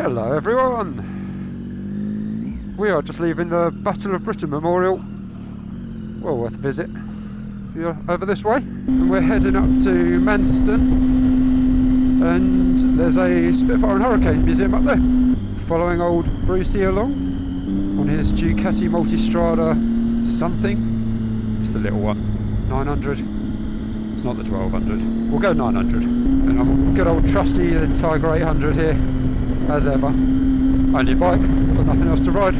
Hello everyone! We are just leaving the Battle of Britain Memorial. Well worth a visit if you're over this way. And we're heading up to Manston, and there's a Spitfire and Hurricane Museum up there. Following old Brucey along on his Ducati Multistrada something. It's the little one, 900. It's not the 1200. We'll go 900. And I'm good old trusty Tiger 800 here. As ever, only bike, but nothing else to ride.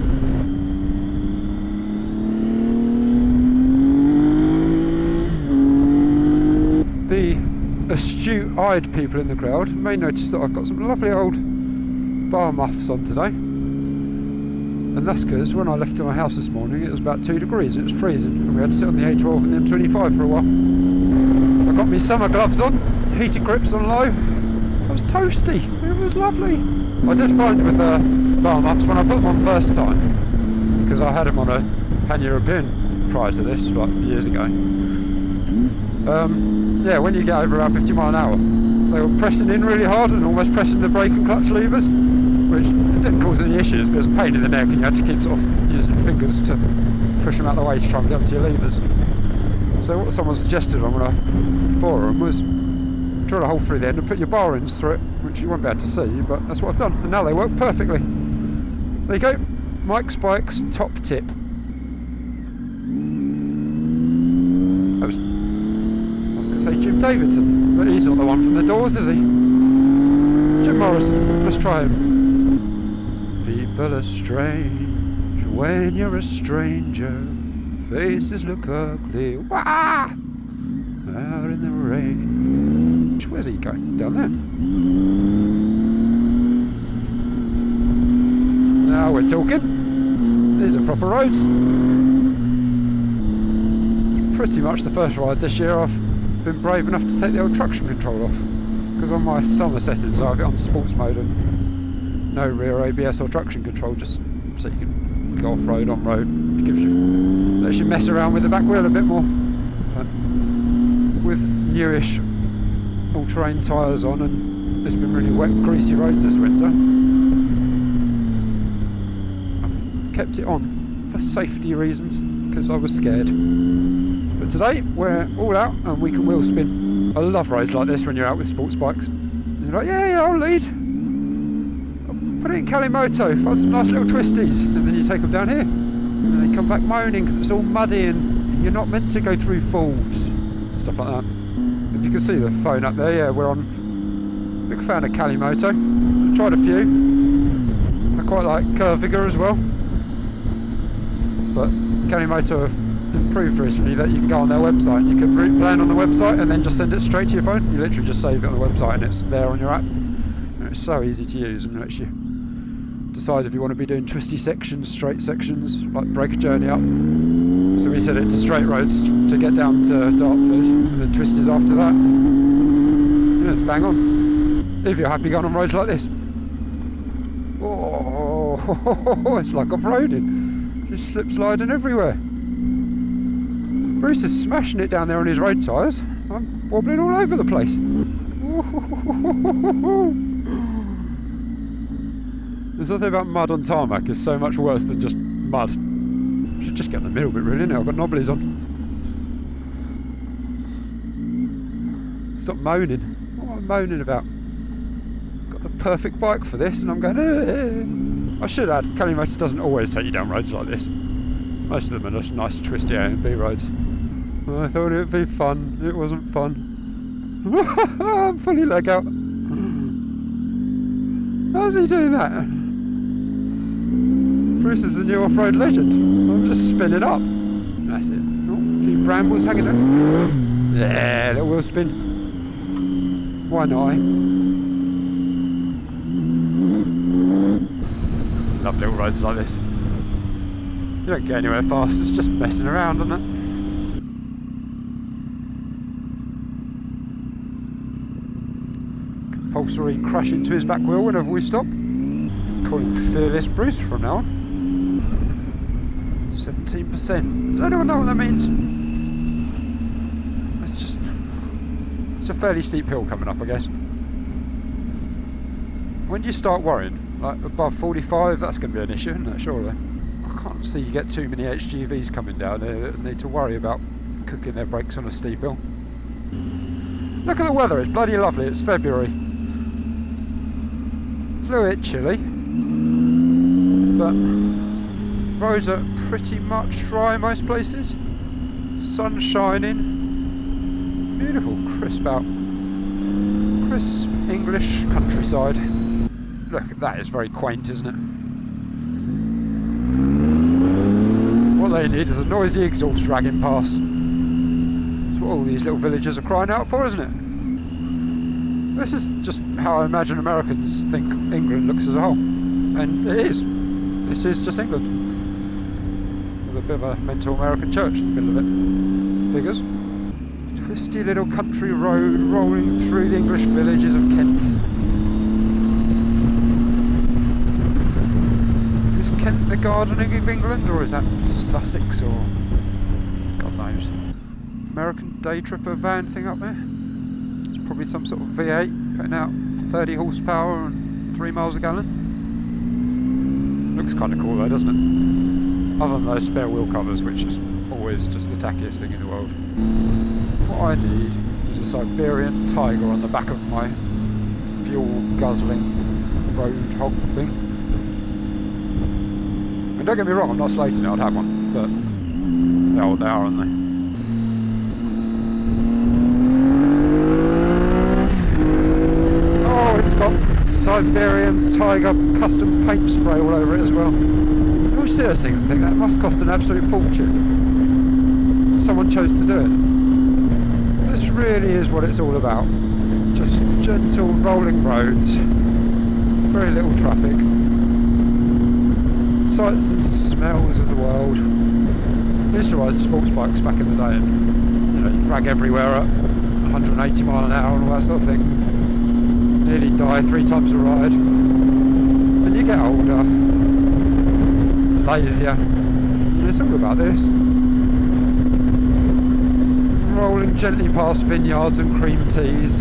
The astute-eyed people in the crowd may notice that I've got some lovely old bar muffs on today, and that's because when I left to my house this morning it was about 2 degrees and it was freezing, and we had to sit on the A12 and the M25 for a while. I got my summer gloves on, heated grips on low. I was toasty. It was lovely. I did find with the bar muffs when I put them on first time, because I had them on a pan-European prior to this, like years ago. Yeah, when you get over around 50 mile an hour, they were pressing in really hard and almost pressing the brake and clutch levers, which didn't cause any issues, but it was a pain in the neck, and you had to keep sort of using your fingers to push them out of the way to try and get onto your levers. So what someone suggested on a forum was drill a hole through the end and put your bar ends through it, which you won't be able to see, but that's what I've done, and now they work perfectly. There you go, Mike Spike's top tip. I was going to say Jim Davidson, but he's not the one from the Doors, is he? Jim Morrison, let's try him. People are strange when you're a stranger, faces look ugly, wah! Out in the rain. Where's he going? Down there. Now we're talking. These are proper roads. Pretty much the first ride this year I've been brave enough to take the old traction control off, because on my summer settings I have it on sports mode and no rear ABS or traction control, just so you can go off road, on road. It gives you, lets you mess around with the back wheel a bit more. With newish all-terrain tyres on, and it's been really wet, greasy roads this winter, I've kept it on for safety reasons, because I was scared. But today we're all out and we can wheel spin. I love roads like this when you're out with sports bikes. And you're like, yeah, I'll lead. I'll put it in Kalimoto, find some nice little twisties, and then you take them down here. And then they come back moaning because it's all muddy and you're not meant to go through falls. Stuff like that. If you can see the phone up there, yeah, we're on. Big fan of Kalimoto. I've tried a few. I quite like Curviga as well. But Kalimoto have improved recently that you can go on their website and you can route plan on the website and then just send it straight to your phone. You literally just save it on the website and it's there on your app. And it's so easy to use and lets you decide if you want to be doing twisty sections, straight sections, like break a journey up. So we set it to straight roads to get down to Dartford, and then twisties after that. Yeah, it's bang on. If you're happy going on roads like this. Oh, it's like off-roading. Just slip sliding everywhere. Bruce is smashing it down there on his road tyres. I'm wobbling all over the place. There's something about mud on tarmac is so much worse than just mud. I should just get in the middle bit really now. I've got knobblies on. Stop moaning. What am I moaning about? Got the perfect bike for this and I'm going, I should add, Kalimoto doesn't always take you down roads like this. Most of them are just nice twisty A and B roads. I thought it would be fun. It wasn't fun. I'm fully leg out. How's he doing that? Bruce is the new off-road legend. I'm just spinning up. That's it. Oh, a few brambles hanging there. Yeah, little wheel spin. Why not? Love little roads like this. You don't get anywhere fast, it's just messing around, isn't it? Compulsory crash into his back wheel whenever we stop. Call him Fearless Bruce from now on. 17%. Does anyone know what that means? It's a fairly steep hill coming up, I guess. When do you start worrying? Like above 45, that's going to be an issue, isn't it, surely? I can't see you get too many HGVs coming down here that need to worry about cooking their brakes on a steep hill. Look at the weather, it's bloody lovely, it's February. It's a little bit chilly, but roads are pretty much dry most places. Sun shining, beautiful, crisp out. Crisp English countryside. Look, that is very quaint, isn't it? What they need is a noisy exhaust dragging past. That's what all these little villages are crying out for, isn't it? This is just how I imagine Americans think England looks as a whole. And it is. This is just England. With a bit of a mental American church in the middle of it. Figures. Twisty little country road rolling through the English villages of Kent. Is Kent the gardening of England, or is that Sussex, or God knows? American day tripper van thing up there. It's probably some sort of V8 putting out 30 horsepower and 3 miles a gallon. Looks kind of cool though, doesn't it? Other than those spare wheel covers, which is always just the tackiest thing in the world. What I need is a Siberian tiger on the back of my fuel guzzling road hog thing. And don't get me wrong, I'm not slating it, I'd have one, but they are what they are, aren't they? Oh, it's got Siberian tiger custom paint spray all over it as well. You see those things and think that must cost an absolute fortune. Someone chose to do it. This really is what it's all about. Just gentle rolling roads, very little traffic, sights and smells of the world. I used to ride sports bikes back in the day, and you know, you drag everywhere at 180 mile an hour and all that sort of thing. Nearly die 3 times a ride. And you get older, lazier, and it's all about this. Rolling gently past vineyards and cream teas,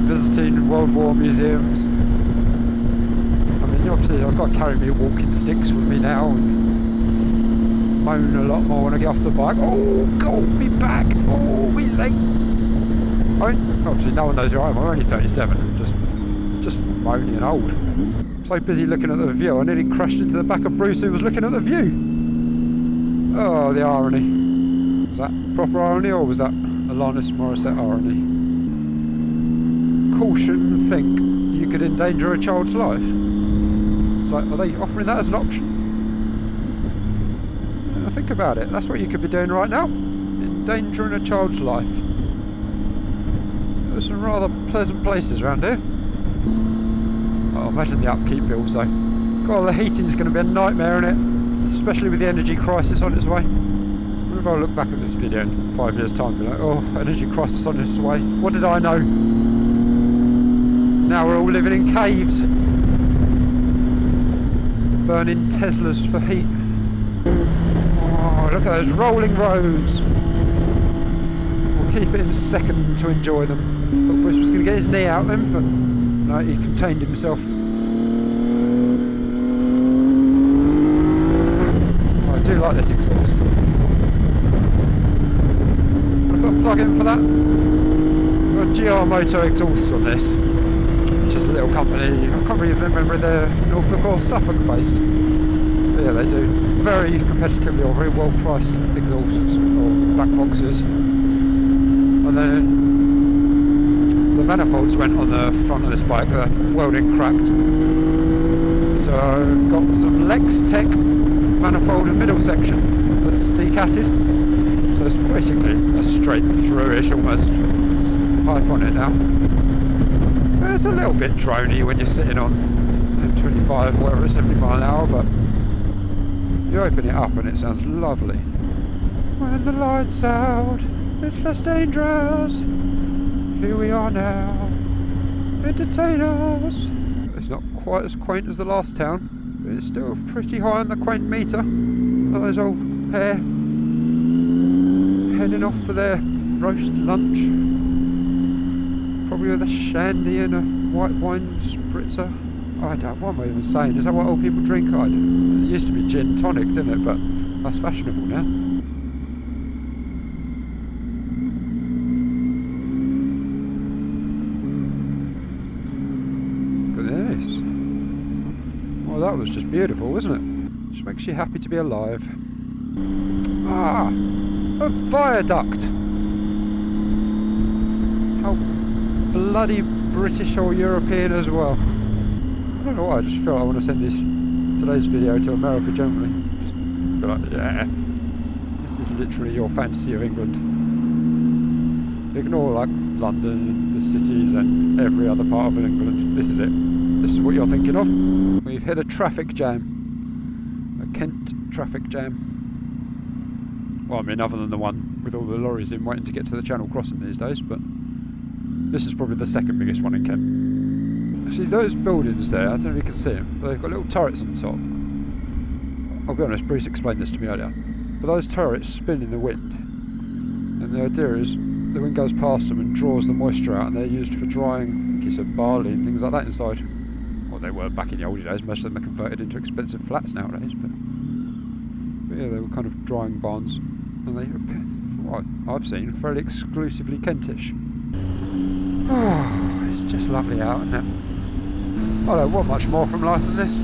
visiting World War museums. I mean, obviously I've got to carry me walking sticks with me now and moan a lot more when I get off the bike. Oh God, me back! Oh, me leg! I mean, obviously no one knows who I am, I'm only 37, I'm just moany and old. I'm so busy looking at the view, I nearly crashed into the back of Bruce who was looking at the view. Oh, the irony. Was that proper irony, or was that Alanis Morissette irony? Caution, think you could endanger a child's life. It's like, are they offering that as an option? Yeah, think about it, that's what you could be doing right now. Endangering a child's life. There's some rather pleasant places around here. Oh, imagine the upkeep bills though. God, the heating's going to be a nightmare, innit? Especially with the energy crisis on its way. If I look back at this video in 5 years' time and be like, oh, energy crisis on its way. What did I know? Now we're all living in caves. Burning Teslas for heat. Oh, look at those rolling roads. We'll keep it in a second to enjoy them. Thought Bruce was going to get his knee out then, but no, he contained himself. I do like this exhaust. Plug in for that. Got GR Moto exhausts on this, which is a little company. I can't really remember they're Norfolk or Suffolk based. But yeah, they do very competitively or very well priced exhausts or black boxes. And then the manifolds went on the front of this bike. The welding cracked, so I've got some Lex-Tech manifold in middle section that's decatted. So it's basically a straight through-ish almost pipe on it now. But it's a little bit drony when you're sitting on 25, whatever, 70 mile an hour, but you open it up and it sounds lovely. When the light's out, it's less dangerous. Here we are now. Entertain us. It's not quite as quaint as the last town, but it's still pretty high on the quaint meter. All those old pair heading off for their roast lunch. Probably with a shandy and a white wine spritzer. what am I even saying? Is that what old people drink? It used to be gin tonic, didn't it? But that's fashionable now. Look at this. Well, that was just beautiful, wasn't it? Just makes you happy to be alive. Ah, a viaduct. How bloody British or European as well. I don't know why, I just feel like I want to send today's video to America generally. Just be like, yeah, this is literally your fantasy of England. Ignore like London and the cities and every other part of England. This is it. This is what you're thinking of. We've hit a traffic jam. A Kent traffic jam. Well, I mean, other than the one with all the lorries in waiting to get to the Channel crossing these days, but this is probably the second biggest one in Kent. See, those buildings there, I don't know if you can see them, but they've got little turrets on top. I'll be honest, Bruce explained this to me earlier. But those turrets spin in the wind. And the idea is, the wind goes past them and draws the moisture out, and they're used for drying, I think he said, barley and things like that inside. Well, they were back in the old days. Most of them are converted into expensive flats nowadays, but yeah, they were kind of drying barns. And they, from what I've seen, fairly exclusively Kentish. Oh, it's just lovely out, isn't it? I don't want much more from life than this.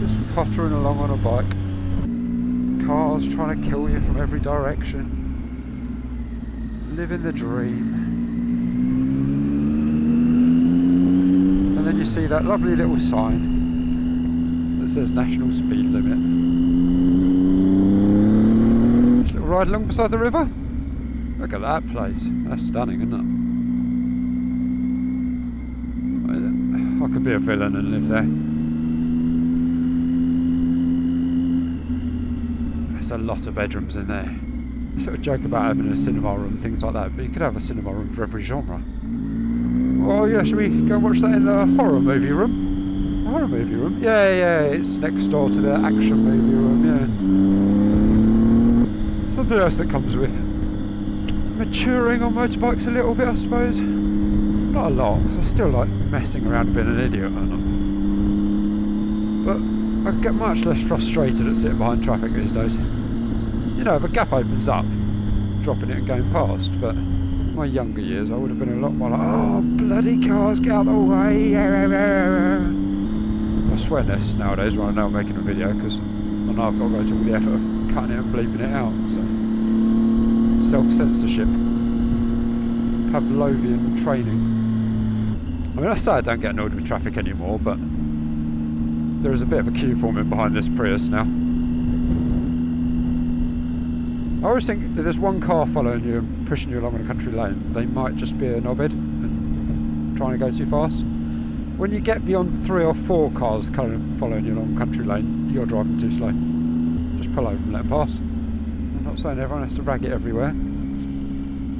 Just pottering along on a bike. Cars trying to kill you from every direction. Living the dream. And then you see that lovely little sign that says National Speed Limit. Just a little ride along beside the river. Look at that place. That's stunning, isn't it? I could be a villain and live there. There's a lot of bedrooms in there. I sort of joke about having a cinema room and things like that, but you could have a cinema room for every genre. Oh yeah, should we go and watch that in the horror movie room? The horror movie room? Yeah, it's next door to the action movie room, yeah. Something else that comes with maturing on motorbikes a little bit, I suppose. Not a lot, because I still like messing around being an idiot, but I get much less frustrated at sitting behind traffic these days. You know, if a gap opens up, dropping it and going past, but in my younger years I would have been a lot more like, oh, bloody cars, get out of the way. I swear less nowadays when I know I'm making a video, because I know I've got to go to all the effort of cutting it and bleeping it out. So. Self-censorship, Pavlovian training. I mean, I say I don't get annoyed with traffic anymore, but there is a bit of a queue forming behind this Prius now. I always think if there's one car following you and pushing you along in a country lane, they might just be a knobhead and trying to go too fast. When you get beyond 3 or 4 cars kind of following you along a country lane, you're driving too slow. Just pull over and let them pass. I'm not saying everyone has to rag it everywhere.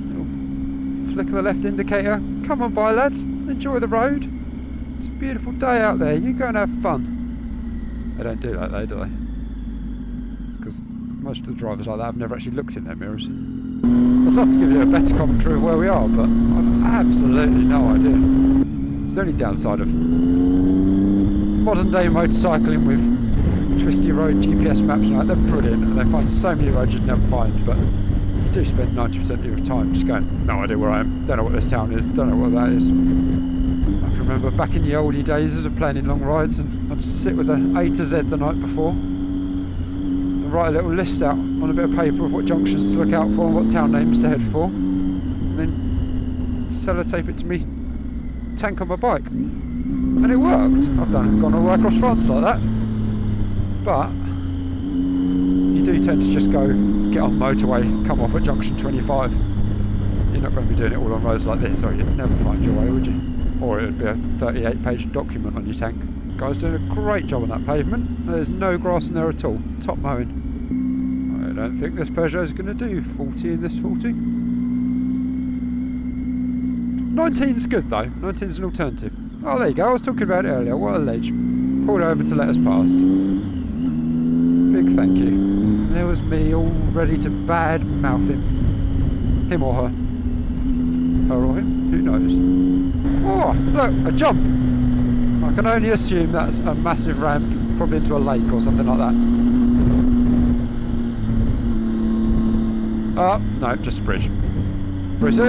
Little flick of the left indicator. Come on by, lads. Enjoy the road. It's a beautiful day out there. You go and have fun. They don't do that though, do they? Because most of the drivers like that have never actually looked in their mirrors. I'd love to give you a better commentary of where we are, but I've absolutely no idea. It's the only downside of modern day motorcycling with twisty road GPS maps and like, they're brilliant and they find so many roads you'd never find, but you do spend 90% of your time just going, no idea where I am, don't know what this town is, don't know what that is. I can remember back in the oldie days as of planning long rides, and I'd sit with an A to Z the night before and write a little list out on a bit of paper of what junctions to look out for and what town names to head for, and then sellotape it to me tank on my bike, and it worked. I've gone all the way across France like that. But you do tend to just go, get on motorway, come off at junction 25. You're not going to be doing it all on roads like this, or you'd never find your way, would you? Or it would be a 38-page document on your tank. Guy's doing a great job on that pavement. There's no grass in there at all. Top mowing. I don't think this Peugeot's going to do 40 in this 40. 19's good though. 19's an alternative. Oh, there you go. I was talking about it earlier. What a ledge. Pulled over to let us past. Big thank you. And there was me all ready to bad mouth him. Him or her. Her or him, who knows. Oh, look, a jump. I can only assume that's a massive ramp, probably into a lake or something like that. Oh, no, just a bridge. Brizzy!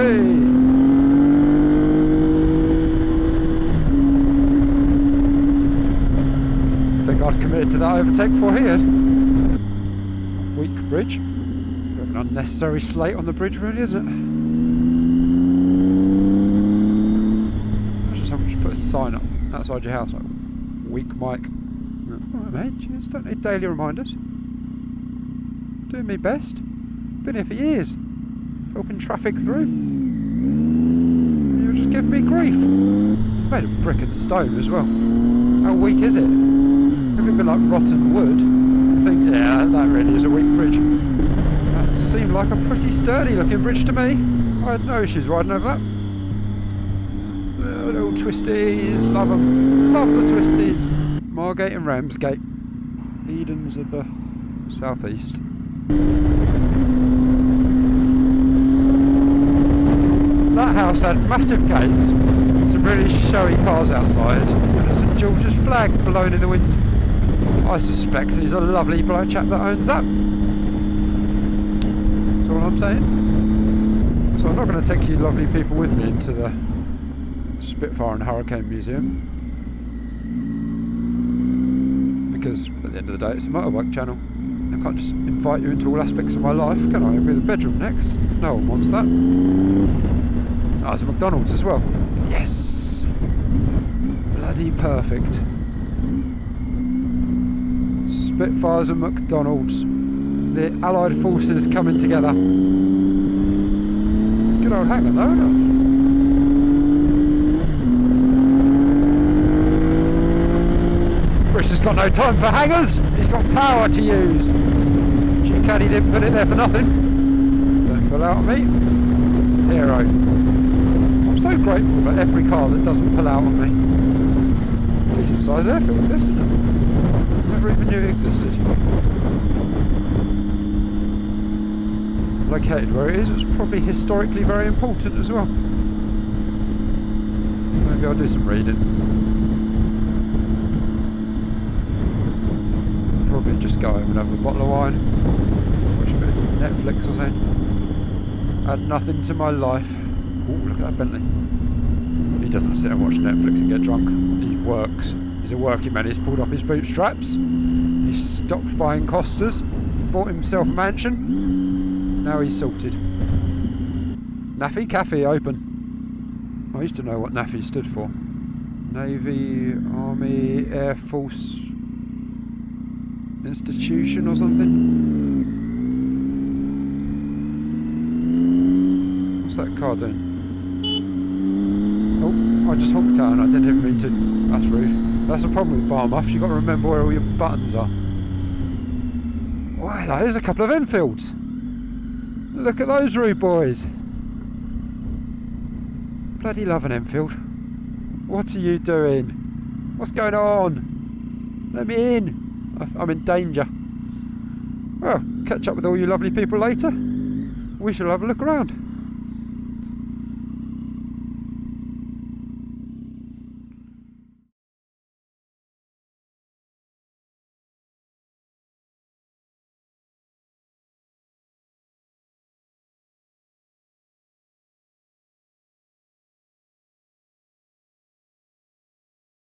I think I'd committed to that overtake before he had. Weak bridge. Bit of an unnecessary slate on the bridge, really, isn't it? Someone should put a sign up outside your house, like weak mic. Alright mate, just don't need daily reminders. Doing me best. Been here for years. Helping traffic through. You're just giving me grief. Made of brick and stone as well. How weak is it? If it been like rotten wood, I think, yeah, that really is a weak bridge. That seemed like a pretty sturdy looking bridge to me. I had no issues riding over that. Little twisties, love them. Love the twisties. Margate and Ramsgate. Edens of the southeast. That house had massive gates, some really showy cars outside, and a St George's flag blowing in the wind. I suspect he's a lovely bloke chap that owns that. That's all I'm saying. So I'm not going to take you lovely people with me into the Spitfire and Hurricane Museum, because at the end of the day it's a motorbike channel. I can't just invite you into all aspects of my life, can I? It'll be the bedroom next. No one wants that. Oh, there's a McDonald's as well. Yes! Bloody perfect. Spitfires and McDonald's. The Allied forces coming together. Good old hangar though, isn't it? Bruce has got no time for hangers. He's got power to use. G-Caddy didn't put it there for nothing. Don't pull out on me. Hero. I'm so grateful for every car that doesn't pull out on me. Decent size airfield this, isn't it? Never even knew it existed. Located where it is, it's probably historically very important as well. Maybe I'll do some reading. Probably just go home and have a bottle of wine, watch a bit of Netflix or something. Add nothing to my life. Oh, look at that Bentley. He doesn't sit and watch Netflix and get drunk. He works. He's a working man. He's pulled up his bootstraps. He's stopped buying Costas. Bought himself a mansion. Now he's sorted. Naffy Cafe open. I used to know what Naffy stood for. Navy, Army, Air Force Institution or something. What's that car doing? Oh, I just honked out and I didn't even mean to. That's rude. That's the problem with bar muffs. You've got to remember where all your buttons are. Well, there's a couple of Enfields. Look at those rude boys. Bloody love an Enfield. What are you doing? What's going on? Let me in. I'm in danger. Well, catch up with all you lovely people later. We shall have a look around.